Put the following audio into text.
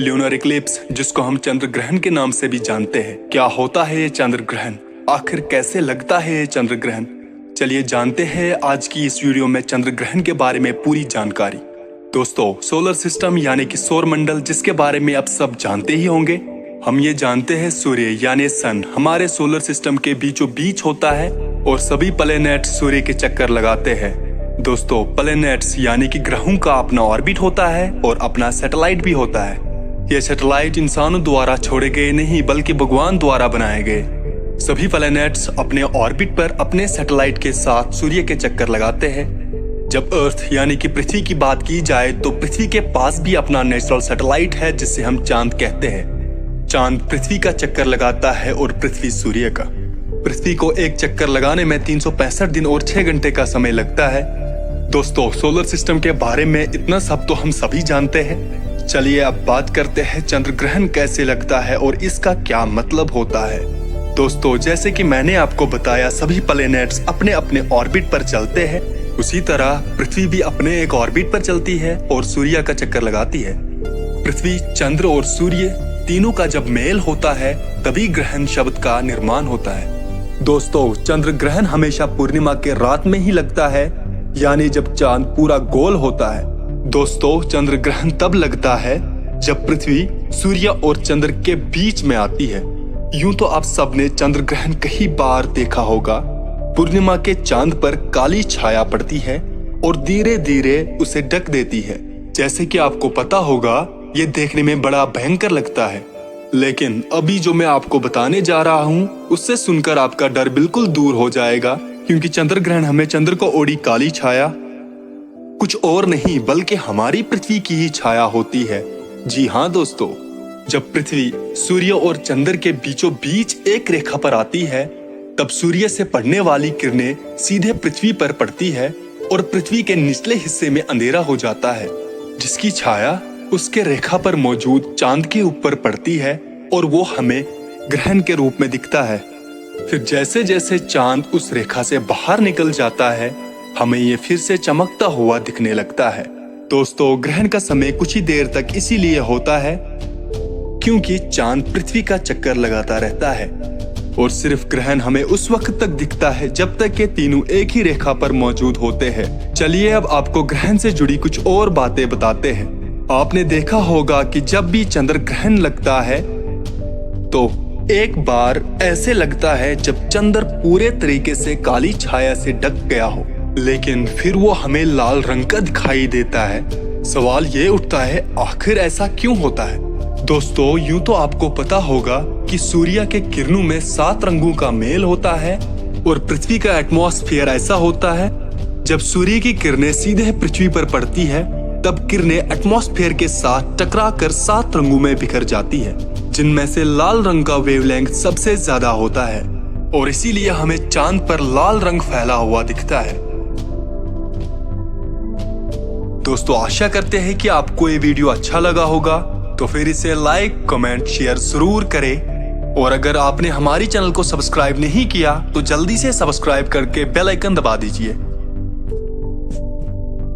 Lunar Eclipse, जिसको हम चंद्र ग्रहण के नाम से भी जानते हैं। क्या होता है ये चंद्र ग्रहण, आखिर कैसे लगता है ये चंद्र ग्रहण, चलिए जानते हैं आज की इस वीडियो में चंद्र ग्रहण के बारे में पूरी जानकारी। दोस्तों, सोलर सिस्टम यानी कि सौर मंडल, जिसके बारे में आप सब जानते ही होंगे। हम ये जानते हैं सूर्य यानी सन हमारे सोलर सिस्टम के बीचों बीच होता है और सभी प्लैनेट सूर्य के चक्कर लगाते हैं। दोस्तों, प्लैनेट्स यानी कि ग्रहों का अपना ऑर्बिट होता है और अपना सैटेलाइट भी होता है। ये सैटेलाइट इंसानों द्वारा छोड़े गए नहीं बल्कि भगवान द्वारा बनाए गए। सभी प्लैनेट्स अपने ऑर्बिट पर अपने सैटेलाइट के साथ सूर्य के चक्कर लगाते हैं। जब अर्थ यानी कि पृथ्वी की बात की जाए तो पृथ्वी के पास भी अपना नेचुरल सैटेलाइट है, जिसे हम चांद कहते हैं। चांद पृथ्वी का चक्कर लगाता है और पृथ्वी सूर्य का। पृथ्वी को एक चक्कर लगाने में 365 दिन और 6 घंटे का समय लगता है। दोस्तों, सोलर सिस्टम के बारे में इतना सब तो हम सभी जानते हैं। चलिए अब बात करते हैं चंद्र ग्रहण कैसे लगता है और इसका क्या मतलब होता है। दोस्तों, जैसे कि मैंने आपको बताया, सभी प्लैनेट्स अपने अपने ऑर्बिट पर चलते हैं। उसी तरह पृथ्वी भी अपने एक ऑर्बिट पर चलती है और सूर्य का चक्कर लगाती है। पृथ्वी, चंद्र और सूर्य तीनों का जब मेल होता है तभी ग्रहण शब्द का निर्माण होता है। दोस्तों, चंद्र ग्रहण हमेशा पूर्णिमा के रात में ही लगता है, यानी जब चांद पूरा गोल होता है। दोस्तों, चंद्र ग्रहण तब लगता है जब पृथ्वी सूर्य और चंद्र के बीच में आती है। यूं तो आप सबने चंद्र ग्रहण कई बार देखा होगा। पूर्णिमा के चांद पर काली छाया पड़ती है और धीरे धीरे उसे ढक देती है। जैसे कि आपको पता होगा, ये देखने में बड़ा भयंकर लगता है। लेकिन अभी जो मैं आपको बताने जा रहा हूँ उससे सुनकर आपका डर बिल्कुल दूर हो जाएगा, क्योंकि चंद्र ग्रहण हमें चंद्र को ओढ़ी काली छाया कुछ और नहीं बल्कि हमारी पृथ्वी की ही छाया होती है। जी हाँ दोस्तों, जब पृथ्वी सूर्य और चंद्र के बीचों बीच एक रेखा पर आती है तब सूर्य से पड़ने वाली किरणें सीधे पृथ्वी पर पड़ती है और पृथ्वी के निचले हिस्से में अंधेरा हो जाता है, जिसकी छाया उसके रेखा पर मौजूद चांद के ऊपर पड़ती है और वो हमें ग्रहण के रूप में दिखता है। फिर जैसे जैसे चांद उस रेखा से बाहर निकल जाता है, हमें ये फिर से चमकता हुआ दिखने लगता है। दोस्तों, ग्रहण का समय कुछ ही देर तक इसीलिए होता है क्योंकि चांद पृथ्वी का चक्कर लगाता रहता है और सिर्फ ग्रहण हमें उस वक्त तक दिखता है जब तक के तीनों एक ही रेखा पर मौजूद होते हैं। चलिए अब आपको ग्रहण से जुड़ी कुछ और बातें बताते हैं। आपने देखा होगा कि जब भी चंद्र ग्रहण लगता है तो एक बार ऐसे लगता है जब चंद्र पूरे तरीके से काली छाया से ढक गया हो, लेकिन फिर वो हमें लाल रंग का दिखाई देता है। सवाल ये उठता है, आखिर ऐसा क्यों होता है? दोस्तों, यूं तो आपको पता होगा कि सूर्य के किरणों में 7 रंगों का मेल होता है और पृथ्वी का एटमॉस्फेयर ऐसा होता है, जब सूर्य की किरणें सीधे पृथ्वी पर पड़ती है तब किरणें एटमॉस्फेयर के साथ टकराकर 7 रंगों में बिखर जाती है, जिनमें से लाल रंग का वेवलेंथ सबसे ज्यादा होता है और इसीलिए हमें चांद पर लाल रंग फैला हुआ दिखता है। दोस्तों, आशा करते हैं कि आपको ये वीडियो अच्छा लगा होगा, तो फिर इसे लाइक, कमेंट, शेयर जरूर करें। और अगर आपने हमारी चैनल को सब्सक्राइब नहीं किया तो जल्दी से सब्सक्राइब करके बेल आइकन दबा दीजिए।